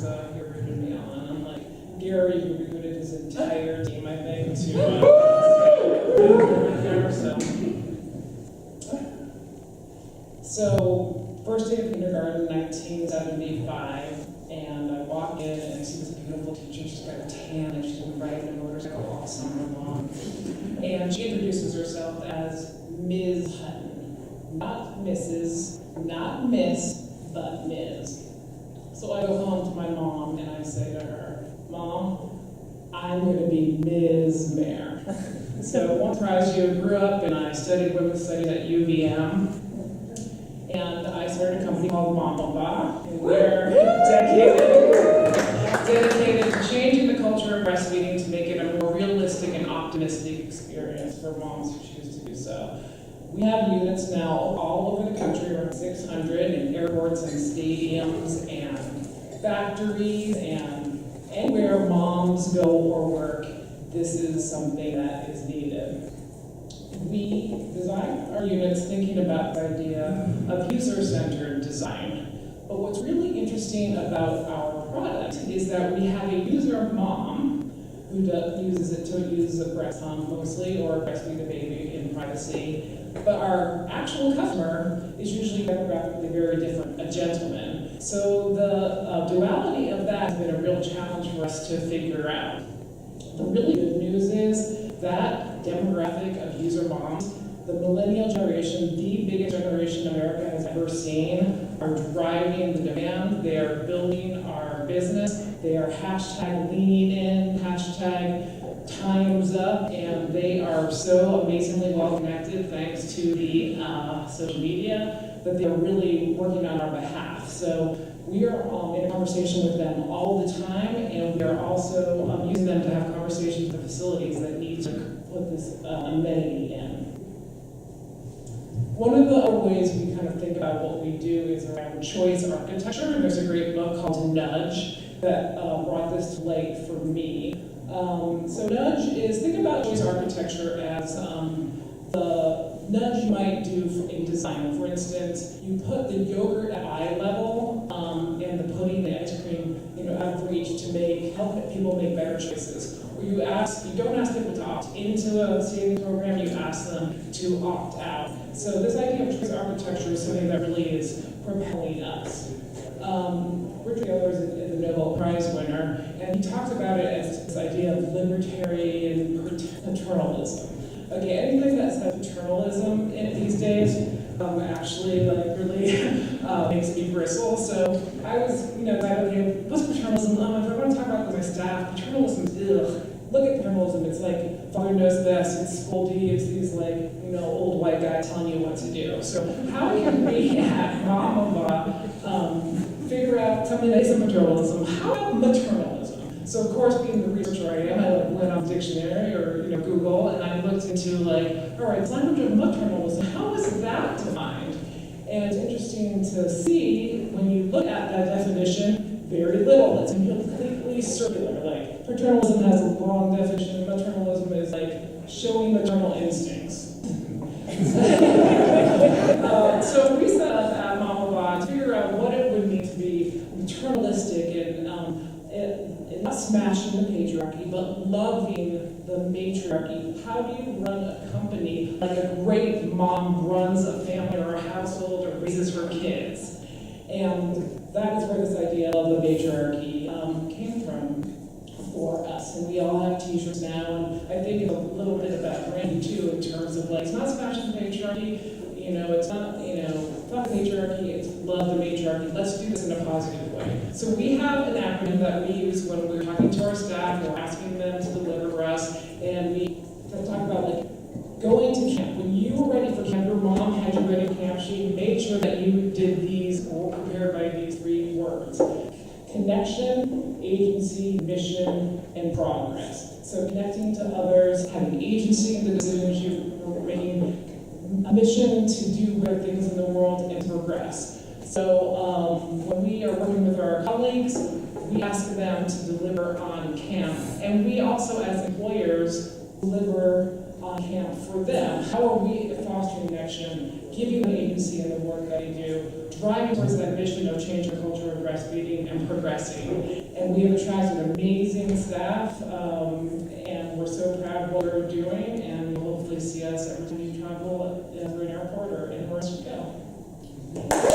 is he recruited me on. Unlike Gary, who recruited his entire team, I think, to So, first day of kindergarten, 1975, and I walk in and I see this beautiful teacher. She's got a tan and she's been riding a motorcycle all summer long. And she introduces herself as Ms. Hutton. Not Mrs., not Miss, but Ms. So I go home to my mom and I say to her, Mom, I'm going to be Ms. Mayor. So one surprise, you grew up and I studied women's studies at UVM. And I started a company called Mama, and we're dedicated to changing the culture of breastfeeding to make it a more realistic and optimistic experience for moms who choose to do so. We have units now all over the country, around 600, in airports and stadiums and factories and anywhere moms go or work. This is something that is needed. We design our units thinking about the idea of user-centered design. But what's really interesting about our product is that we have a user mom who uses it to use a breast pump mostly or breastfeed a baby in privacy. But our actual customer is usually demographically very different, a gentleman. So the duality of that has been a real challenge for us to figure out. The really good news is that demographic of user moms, the millennial generation, the biggest generation America has ever seen, are driving the demand. They are building our business. They are hashtag leaning in, hashtag time's up, and they are so amazingly well connected thanks to the social media that they're really working on our behalf. So we are in a conversation with them all the time, and we are also using them to have conversations with the facilities that need to put this amenity in. One of the other ways we kind of think about what we do is around choice architecture, and there's a great book called Nudge that brought this to light for me. So Nudge is, think about choice architecture as the nudge you might do in design. For instance, you put the yogurt at eye level and the pudding and ice cream, out of reach to help people make better choices. Or you don't ask people to opt into a savings program, you ask them to opt out. So this idea of choice architecture is something that really is propelling us. Richard Taylor is a Nobel Prize winner, and he talks about it as this idea of libertarian paternalism. Okay, anything that says paternalism these days actually really makes me bristle. So I was, okay, what's paternalism? If I want to talk about it with my staff, paternalism is ugh. Look at paternalism. It's like father knows best. It's scoldy. It's these old white guys telling you what to do. So how can we at Mama figure out something that isn't paternalism? How about maternalism? So of course, being the researcher I am, I went on dictionary or Google, and I looked into all right, the language of maternalism. How is that defined? And it's interesting to see when you look at that definition. Very little. It's completely circular. Like paternalism has a long definition. Maternalism is like showing maternal instincts. So we set up at Mama to figure out what it would mean to be maternalistic and not smashing the patriarchy, but loving the matriarchy. How do you run a company like a great mom runs a family or a household or raises her kids? And that is where this idea of the matriarchy came from for us. And we all have t-shirts now, and I think it's a little bit about branding too, in terms of it's not smashing the patriarchy, it's not, fuck the patriarchy, it's love the matriarchy. Let's do this in a positive way. So we have an acronym that we use when we're talking to our staff, we're asking them to deliver for us, and we talk about going to camp. When you were ready for camp, your mom had you ready for camp. She made sure that you did these or prepared by these 3 words: connection, agency, mission, and progress. So connecting to others, having agency in the decisions you're making, a mission to do better things in the world and progress. So when we are working with our colleagues, we ask them to deliver on camp. And we also, as employers, deliver on camp for them. How are we fostering connection, giving them agency in the work that they do, driving towards that mission of changing the culture of breastfeeding and progressing. And we have attracted amazing staff, and we're so proud of what we're doing, and you'll hopefully see us every time you travel through an airport or anywhere else you go.